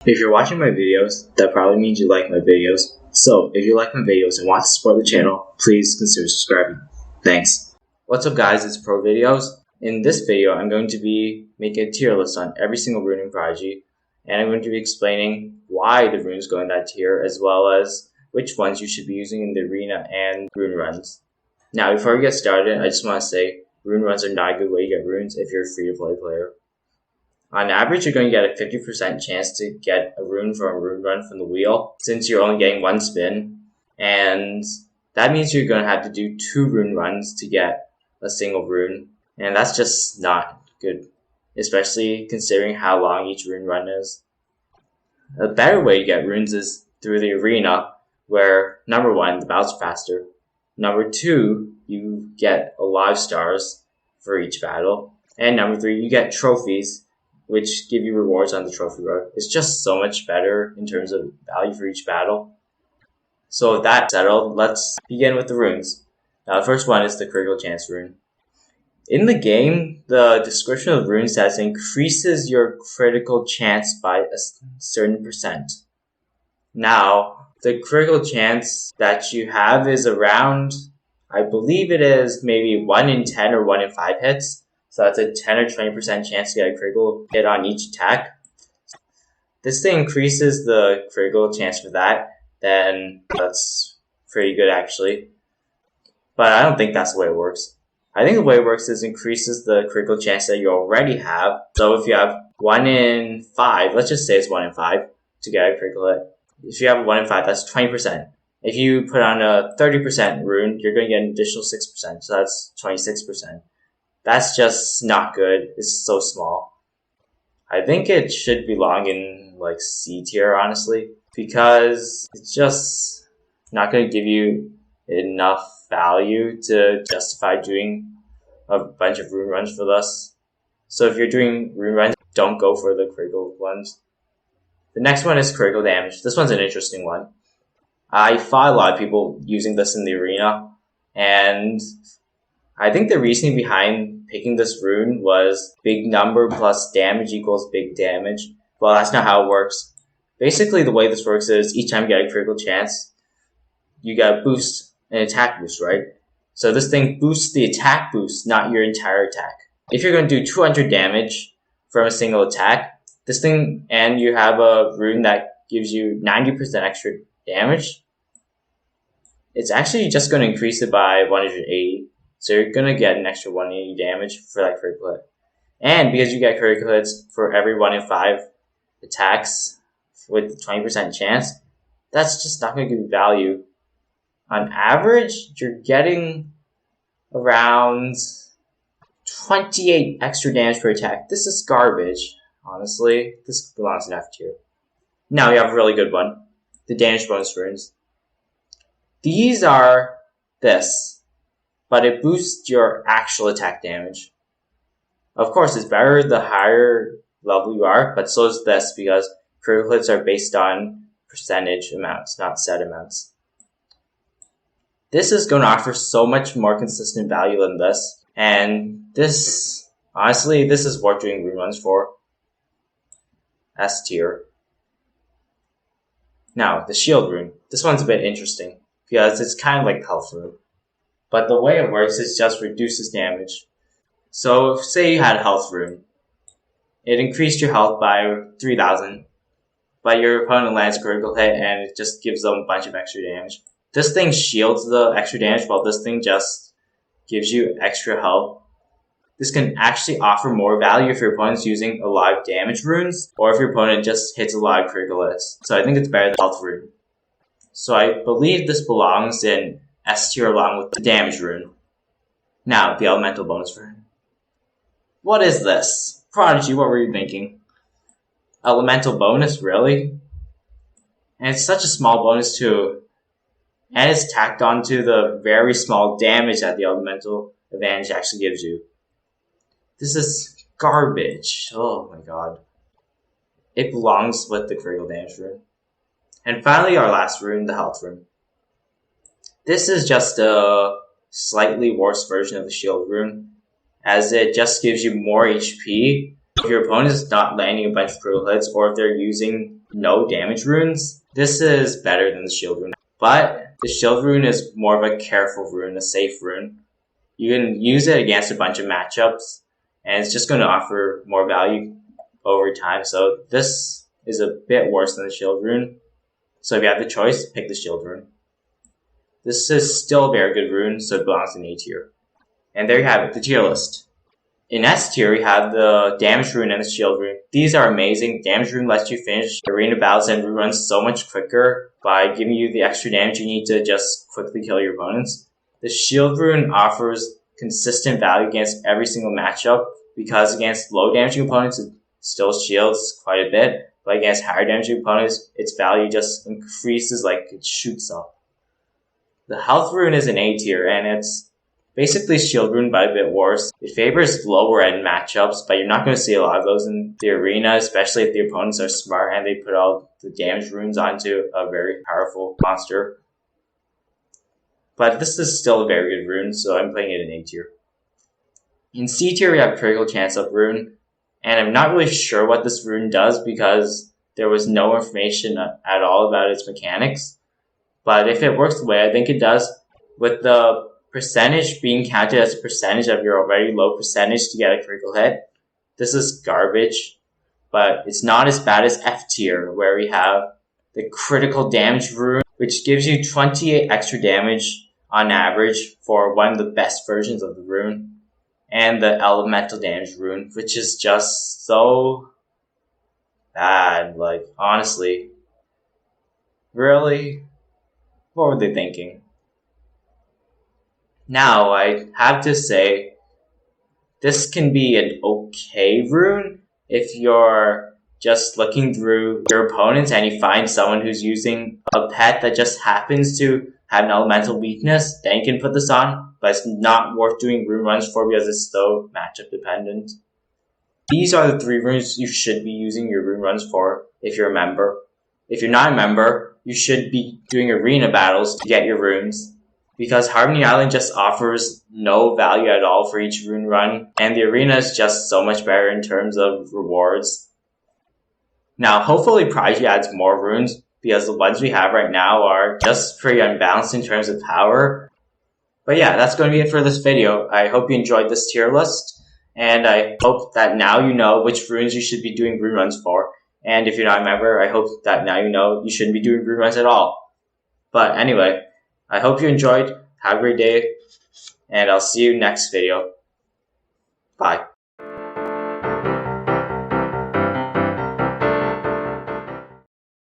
If you're watching my videos, that probably means you like my videos. So, if you like my videos and want to support the channel, please consider subscribing. Thanks. What's up guys, it's Pro Videos. In this video, I'm going to be making a tier list on every single rune in Prodigy, and I'm going to be explaining why the runes go in that tier, as well as which ones you should be using in the arena and rune runs. Now, before we get started, I just want to say, rune runs are not a good way to get runes if you're a free-to-play player. On average, you're going to get a 50% chance to get a rune from a rune run from the wheel, since you're only getting one spin, and that means you're going to have to do 2 rune runs to get a single rune, and that's just not good, especially considering how long each rune run is. A better way to get runes is through the arena, where number 1, the battles are faster, number 2, you get a lot of stars for each battle, and number 3, you get trophies, which give you rewards on the trophy road. It's just so much better in terms of value for each battle. So with that settled, let's begin with the runes. Now the first one is the critical chance rune. In the game, the description of the rune says increases your critical chance by a certain percent. Now, the critical chance that you have is around, I believe it is maybe 1 in 10 or 1 in 5 hits. So that's a 10 or 20% chance to get a critical hit on each attack. This thing increases the critical chance for that, then that's pretty good actually. But I don't think that's the way it works. I think the way it works is increases the critical chance that you already have. So if you have 1 in 5, let's just say it's 1 in 5 to get a critical hit. If you have 1 in 5, that's 20%. If you put on a 30% rune, you're going to get an additional 6%, so that's 26%. That's just not good. It's so small. I think it should belong in like C tier, honestly, because it's just not going to give you enough value to justify doing a bunch of rune runs for this. So if you're doing rune runs, don't go for the critical ones. The next one is critical damage. This one's an interesting one. I fought a lot of people using this in the arena, and I think the reasoning behind picking this rune was big number plus damage equals big damage. Well, that's not how it works. Basically, the way this works is each time you get a critical chance, you get a boost, an attack boost, right? So this thing boosts the attack boost, not your entire attack. If you're going to do 200 damage from a single attack, this thing, and you have a rune that gives you 90% extra damage, it's actually just going to increase it by 180. So you're going to get an extra 180 damage for that critical hit. And because you get critical hits for every 1 in 5 attacks with 20% chance, that's just not going to give you value. On average, you're getting around 28 extra damage per attack. This is garbage, honestly. This belongs in F tier. Now we have a really good one. The damage bonus runes. These are this, but it boosts your actual attack damage. Of course, it's better the higher level you are, but so is this, because critical hits are based on percentage amounts, not set amounts. This is going to offer so much more consistent value than this, and this, honestly, this is worth doing rune runs for. S tier. Now, the shield rune. This one's a bit interesting, because it's kind of like the health rune. But the way it works is just reduces damage. So say you had a health rune. It increased your health by 3,000. But your opponent lands a critical hit and it just gives them a bunch of extra damage. This thing shields the extra damage, while this thing just gives you extra health. This can actually offer more value if your opponent's using a lot of damage runes, or if your opponent just hits a lot of critical hits. So I think it's better than the health rune. So I believe this belongs in S tier along with the damage rune. Now, the elemental bonus rune. What is this? Prodigy, what were you thinking? Elemental bonus, really? And it's such a small bonus too. And it's tacked onto the very small damage that the elemental advantage actually gives you. This is garbage. Oh my god. It belongs with the critical damage rune. And finally, our last rune, the health rune. This is just a slightly worse version of the shield rune, as it just gives you more HP if your opponent is not landing a bunch of critical hits, or if they're using no damage runes, this is better than the shield rune. But the shield rune is more of a careful rune, a safe rune. You can use it against a bunch of matchups, and it's just going to offer more value over time. So this is a bit worse than the shield rune. So if you have the choice, pick the shield rune. This is still a very good rune, so it belongs in A tier. And there you have it, the tier list. In S tier, we have the damage rune and the shield rune. These are amazing. Damage rune lets you finish arena battles and rune runs so much quicker by giving you the extra damage you need to just quickly kill your opponents. The shield rune offers consistent value against every single matchup, because against low damaging opponents it still shields quite a bit, but against higher damaging opponents its value just increases like it shoots up. The health rune is an A tier, and it's basically shield rune but a bit worse. It favors lower end matchups, but you're not going to see a lot of those in the arena, especially if the opponents are smart and they put all the damage runes onto a very powerful monster. But this is still a very good rune, so I'm playing it in A tier. In C tier, we have Critical Chance Up rune, and I'm not really sure what this rune does because there was no information at all about its mechanics. But if it works the way I think it does, with the percentage being counted as a percentage of your already low percentage to get a critical hit, this is garbage. But it's not as bad as F tier, where we have the Critical Damage rune, which gives you 28 extra damage on average for one of the best versions of the rune, and the Elemental Damage rune, which is just so bad. Like, honestly, really? What were they thinking? Now, I have to say, this can be an okay rune if you're just looking through your opponents and you find someone who's using a pet that just happens to have an elemental weakness, then you can put this on, but it's not worth doing rune runs for because it's so matchup dependent. These are the 3 runes you should be using your rune runs for if you're a member. If you're not a member, you should be doing arena battles to get your runes, because Harmony Island just offers no value at all for each rune run, and the arena is just so much better in terms of rewards. Now, hopefully Prodigy adds more runes, because the ones we have right now are just pretty unbalanced in terms of power. But yeah, that's going to be it for this video. I hope you enjoyed this tier list, and I hope that now you know which runes you should be doing rune runs for. And if you're not a member, I hope that now you know you shouldn't be doing rune runs at all. But anyway, I hope you enjoyed. Have a great day, and I'll see you next video.